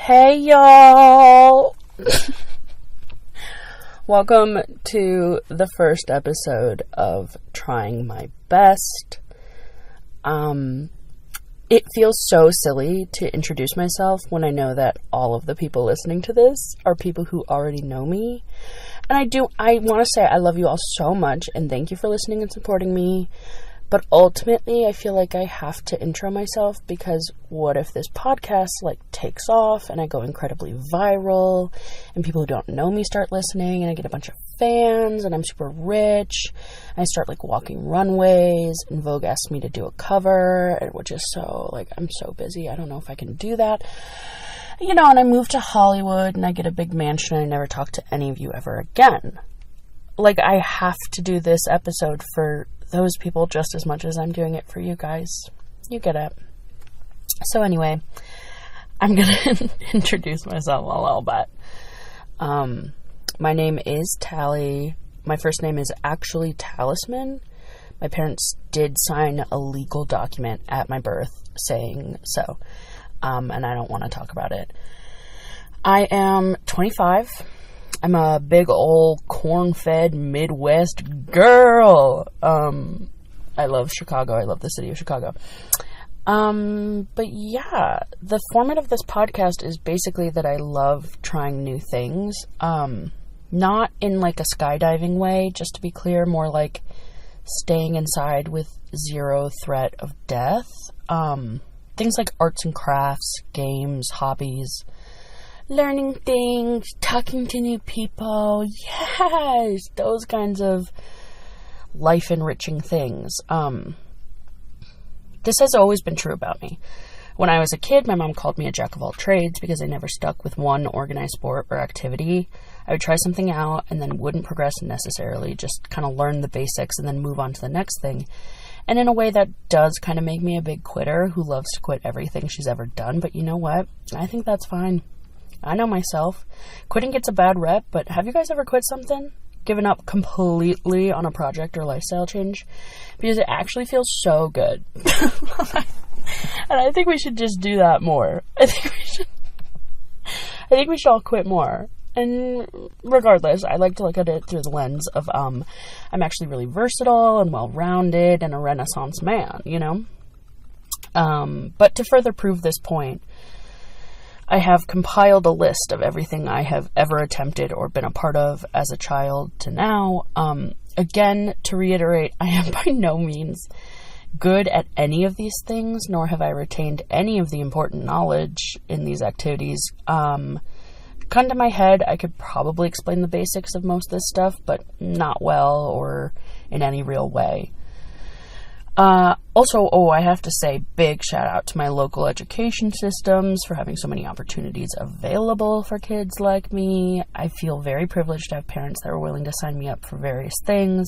Hey y'all! Welcome to the first episode of Trying My Best. It feels so silly to introduce myself when I know that all of the people listening to this are people who already know me. And I want to say I love you all so much and thank you for listening and supporting me. But ultimately, I feel like I have to intro myself because what if this podcast, takes off and I go incredibly viral and people who don't know me start listening and I get a bunch of fans and I'm super rich and I start, walking runways and Vogue asks me to do a cover, which is so, I'm so busy. I don't know if I can do that. And I move to Hollywood and I get a big mansion and I never talk to any of you ever again. I have to do this episode for those people just as much as I'm doing it for you guys. You get it. So anyway, I'm going to introduce myself a little bit. My name is Tally. My first name is actually Talisman. My parents did sign a legal document at my birth saying so. And I don't want to talk about it. I am 25. I'm a big old corn-fed Midwest girl. I love Chicago. I love the city of Chicago. But yeah, the format of this podcast is basically that I love trying new things. Not in a skydiving way, just to be clear, more like staying inside with zero threat of death. Things like arts and crafts, games, hobbies, learning things, talking to new people, yes, those kinds of life-enriching things. This has always been true about me. When I was a kid, my mom called me a jack of all trades because I never stuck with one organized sport or activity. I would try something out and then wouldn't progress necessarily, just kind of learn the basics and then move on to the next thing. And in a way that does kind of make me a big quitter who loves to quit everything she's ever done, but you know what? I think that's fine. I know myself. Quitting gets a bad rep, but have you guys ever quit something? Given up completely on a project or lifestyle change? Because it actually feels so good. And I think we should just do that more. I think we should all quit more. And regardless, I like to look at it through the lens of, I'm actually really versatile and well-rounded and a Renaissance man, But to further prove this point, I have compiled a list of everything I have ever attempted or been a part of as a child to now. Again, to reiterate, I am by no means good at any of these things, nor have I retained any of the important knowledge in these activities. Gun to my head, I could probably explain the basics of most of this stuff, but not well or in any real way. Also, I have to say big shout out to my local education systems for having so many opportunities available for kids like me. I feel very privileged to have parents that are willing to sign me up for various things.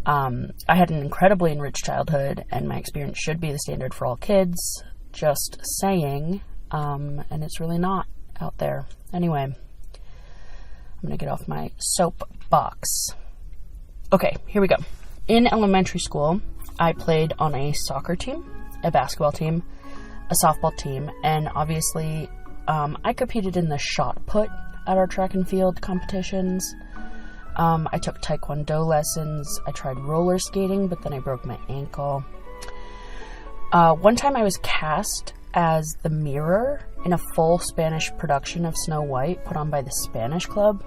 I had an incredibly enriched childhood, and my experience should be the standard for all kids. Just saying, and it's really not out there. Anyway, I'm gonna get off my soapbox. Okay, here we go. In elementary school, I played on a soccer team, a basketball team, a softball team, and obviously I competed in the shot put at our track and field competitions. I took taekwondo lessons. I tried roller skating, but then I broke my ankle. One time I was cast as the mirror in a full Spanish production of Snow White put on by the Spanish Club,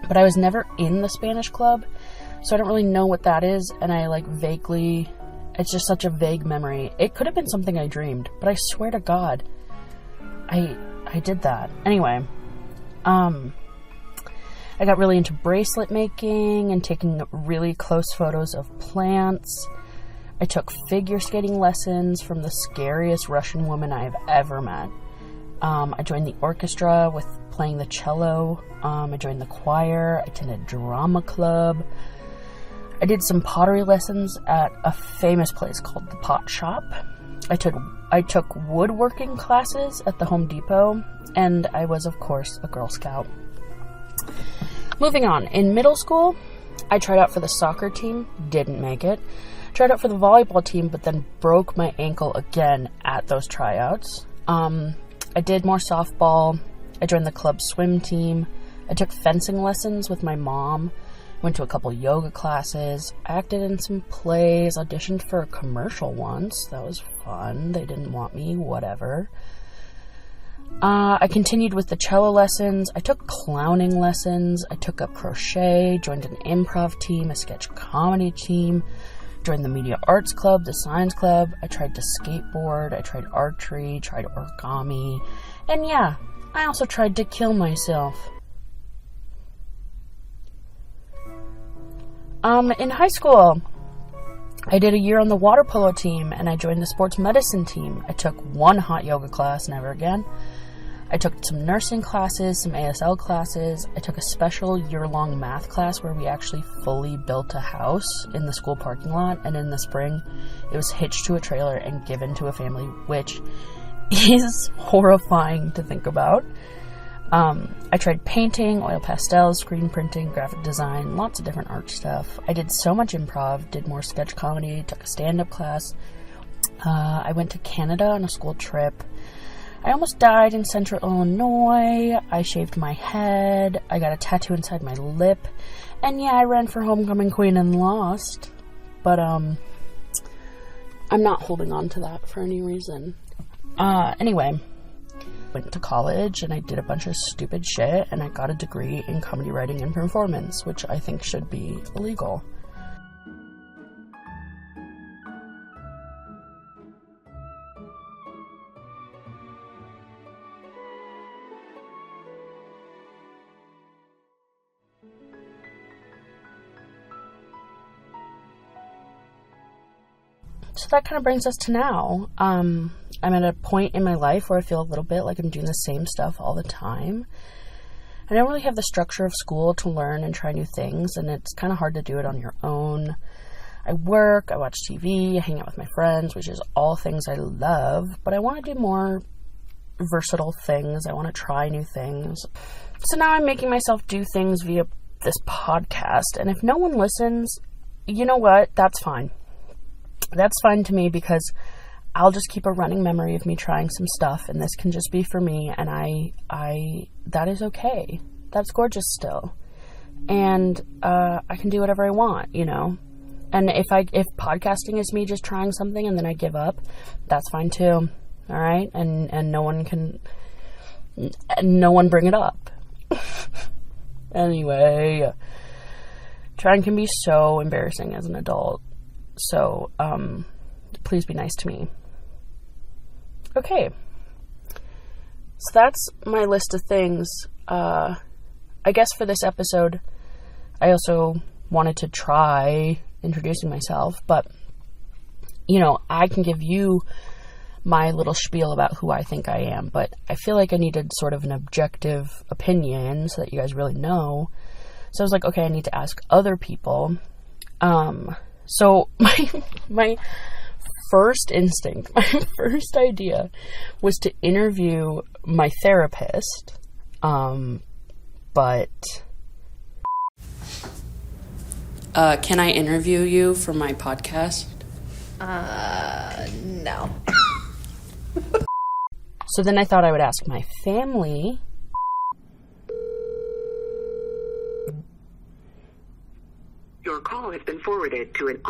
but I was never in the Spanish Club. So I don't really know what that is, and I vaguely, it's just such a vague memory. It could have been something I dreamed, but I swear to God, I did that. Anyway, I got really into bracelet making and taking really close photos of plants. I took figure skating lessons from the scariest Russian woman I have ever met. I joined the orchestra with playing the cello. I joined the choir. I attended drama club. I did some pottery lessons at a famous place called the Pot Shop. I took woodworking classes at the Home Depot, and I was, of course, a Girl Scout. Moving on, in middle school, I tried out for the soccer team, didn't make it. Tried out for the volleyball team, but then broke my ankle again at those tryouts. I did more softball. I joined the club swim team. I took fencing lessons with my mom. Went to a couple yoga classes. I acted in some plays. Auditioned for a commercial once. That was fun. They didn't want me. Whatever. I continued with the cello lessons. I took clowning lessons. I took up crochet. Joined an improv team, a sketch comedy team. Joined the media arts club, the science club. I tried to skateboard. I tried archery. Tried origami. And yeah, I also tried to kill myself. In high school, I did a year on the water polo team, and I joined the sports medicine team. I took one hot yoga class, never again. I took some nursing classes, some ASL classes. I took a special year-long math class where we actually fully built a house in the school parking lot, and in the spring, it was hitched to a trailer and given to a family, which is horrifying to think about. I tried painting, oil pastels, screen printing, graphic design, lots of different art stuff. I did so much improv, did more sketch comedy, took a stand-up class. I went to Canada on a school trip. I almost died in Central Illinois. I shaved my head. I got a tattoo inside my lip. And yeah, I ran for homecoming queen and lost. But, I'm not holding on to that for any reason. Anyway. Went to college and I did a bunch of stupid shit and I got a degree in comedy writing and performance, which I think should be illegal. So that kind of brings us to now. I'm at a point in my life where I feel a little bit like I'm doing the same stuff all the time. I don't really have the structure of school to learn and try new things, and it's kind of hard to do it on your own. I work, I watch TV, I hang out with my friends, which is all things I love, but I want to do more versatile things. I want to try new things. So now I'm making myself do things via this podcast, and if no one listens, you know what? That's fine. That's fine to me because I'll just keep a running memory of me trying some stuff, and this can just be for me, and I that is okay. That's gorgeous still. And I can do whatever I want, you know. And if podcasting is me just trying something and then I give up, that's fine too. All right? And no one bring it up. Anyway, trying can be so embarrassing as an adult. So, please be nice to me. Okay. So that's my list of things. I guess for this episode, I also wanted to try introducing myself, but, you know, I can give you my little spiel about who I think I am, but I feel like I needed sort of an objective opinion so that you guys really know. So I was like, okay, I need to ask other people. So my first instinct, my first idea was to interview my therapist, but... can I interview you for my podcast? No. So then I thought I would ask my family. Your call has been forwarded to an...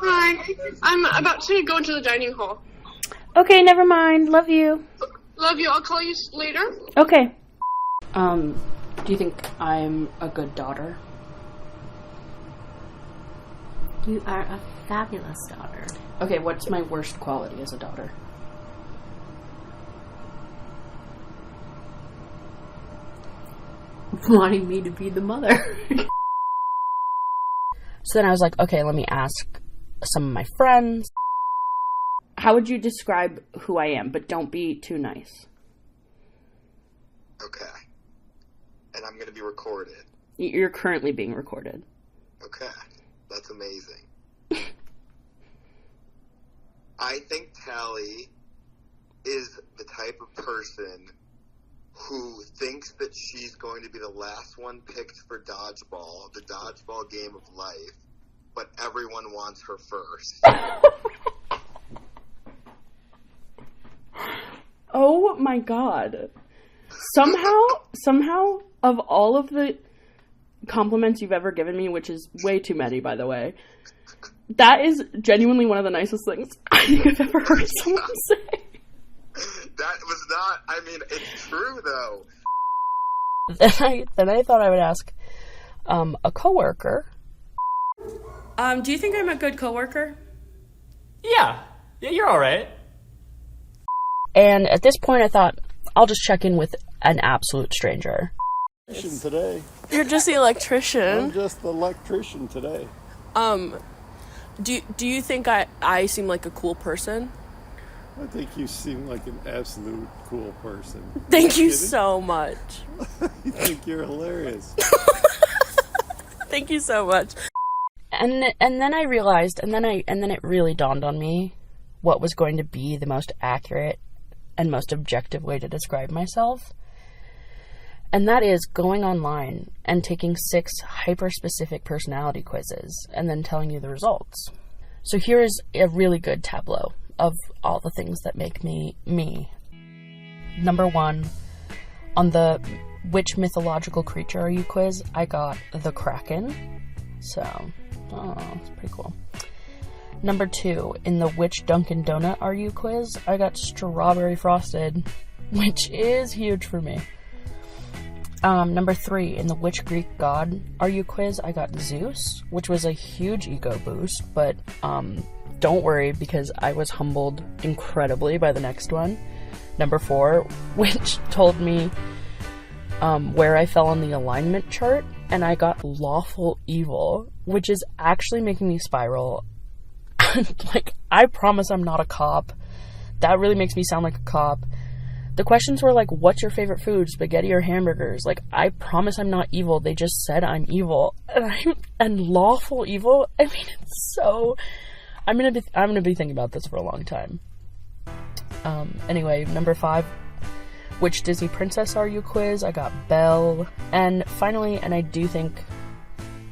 Hi. I'm about to go into the dining hall. Okay, never mind. Love you. Love you. I'll call you later. Okay. Do you think I'm a good daughter? You are a fabulous daughter. Okay, what's my worst quality as a daughter? Wanting me to be the mother. So then I was like, okay, let me ask some of my friends. How would you describe who I am? But don't be too nice. Okay. And I'm going to be recorded. You're currently being recorded. Okay. That's amazing. I think Tally is the type of person who thinks that she's going to be the last one picked for dodgeball, the dodgeball game of life, but everyone wants her first. Oh my god. Somehow, of all of the compliments you've ever given me, which is way too many, by the way, that is genuinely one of the nicest things I think I've ever heard someone say. That was not, I mean, it's true, though. Then I thought I would ask a coworker. Do you think I'm a good coworker? Yeah, you're all right. And at this point, I thought, I'll just check in with an absolute stranger. Today. You're just the electrician. I'm just the electrician today. Do you think I seem like a cool person? I think you seem like an absolute cool person. Thank you so much. I think you're hilarious. Thank you so much. And then I realized, and then it really dawned on me what was going to be the most accurate and most objective way to describe myself. And that is going online and taking 6 hyper-specific personality quizzes and then telling you the results. So here is a really good tableau of all the things that make me me. Number 1, on the which mythological creature are you quiz, I got the Kraken. So, it's pretty cool. Number 2, in the which Dunkin' Donut are you quiz, I got strawberry frosted, which is huge for me. Number 3, in the which Greek god are you quiz, I got Zeus, which was a huge ego boost, but don't worry because I was humbled incredibly by the next one. Number 4, which told me where I fell on the alignment chart, and I got lawful evil, which is actually making me spiral. Like, I promise I'm not a cop. That really makes me sound like a cop. The questions were like, what's your favorite food, spaghetti or hamburgers? Like, I promise I'm not evil. They just said I'm evil. And lawful evil? I mean, it's so... I'm gonna be thinking about this for a long time. Anyway, number 5, which Disney princess are you quiz? I got Belle. And finally, and I do think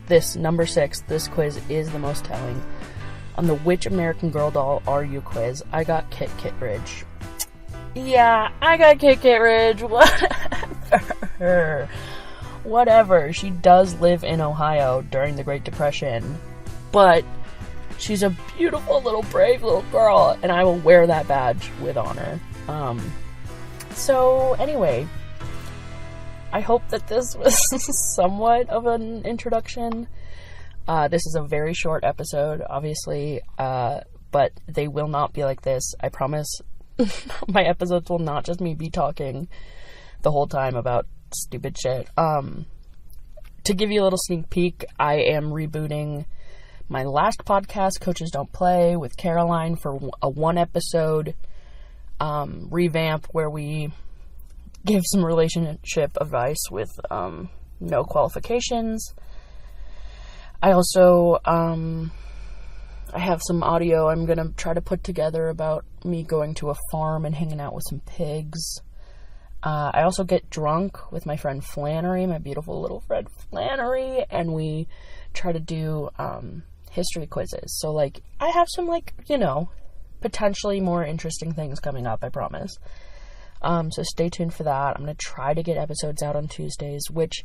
this, number 6, this quiz is the most telling. On the which American Girl doll are you quiz, I got Kit Kittredge. Yeah, I got Kit Kittredge. Whatever. She does live in Ohio during the Great Depression, but she's a beautiful little brave little girl, and I will wear that badge with honor. So anyway, I hope that this was somewhat of an introduction. This is a very short episode, obviously, but they will not be like this. I promise. My episodes will not just me be talking the whole time about stupid shit. To give you a little sneak peek, I am rebooting my last podcast, Coaches Don't Play, with Caroline for a 1-episode revamp where we give some relationship advice with no qualifications. I also I have some audio I'm gonna try to put together about me going to a farm and hanging out with some pigs. I also get drunk with my friend Flannery, my beautiful little friend Flannery, and we try to do history quizzes. So, like, I have some, like, you know, potentially more interesting things coming up, I promise. So stay tuned for that. I'm gonna try to get episodes out on Tuesdays, which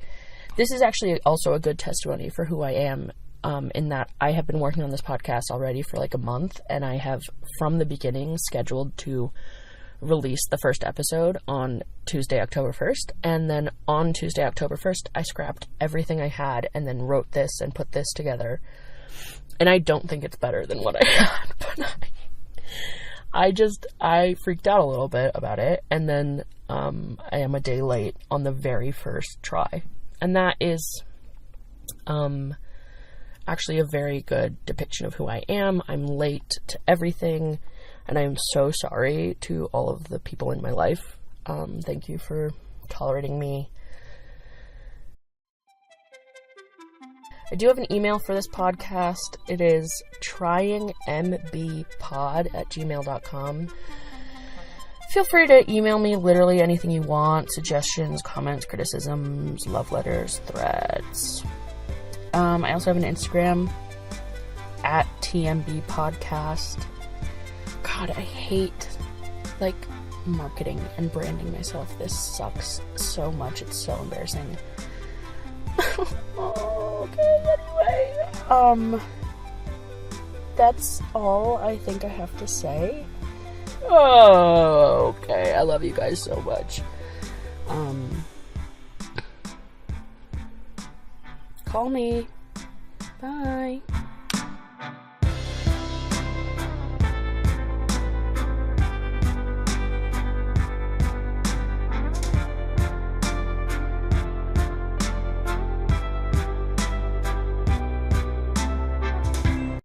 this is actually also a good testimony for who I am. In that I have been working on this podcast already for like a month, and I have from the beginning scheduled to release the first episode on Tuesday, October 1st, and then on Tuesday, October 1st, I scrapped everything I had and then wrote this and put this together. And I don't think it's better than what I had, but I freaked out a little bit about it, and then I am a day late on the very first try. And that is actually a very good depiction of who I am. I'm late to everything, and I'm so sorry to all of the people in my life. Thank you for tolerating me. I do have an email for this podcast. It is tryingmbpod@gmail.com. Feel free to email me literally anything you want, suggestions, comments, criticisms, love letters, threads. I also have an Instagram. at TMB Podcast. God, I hate, like, marketing and branding myself. This sucks so much. It's so embarrassing. Okay, anyway. That's all I think I have to say. Oh, okay. I love you guys so much. Call me. Bye.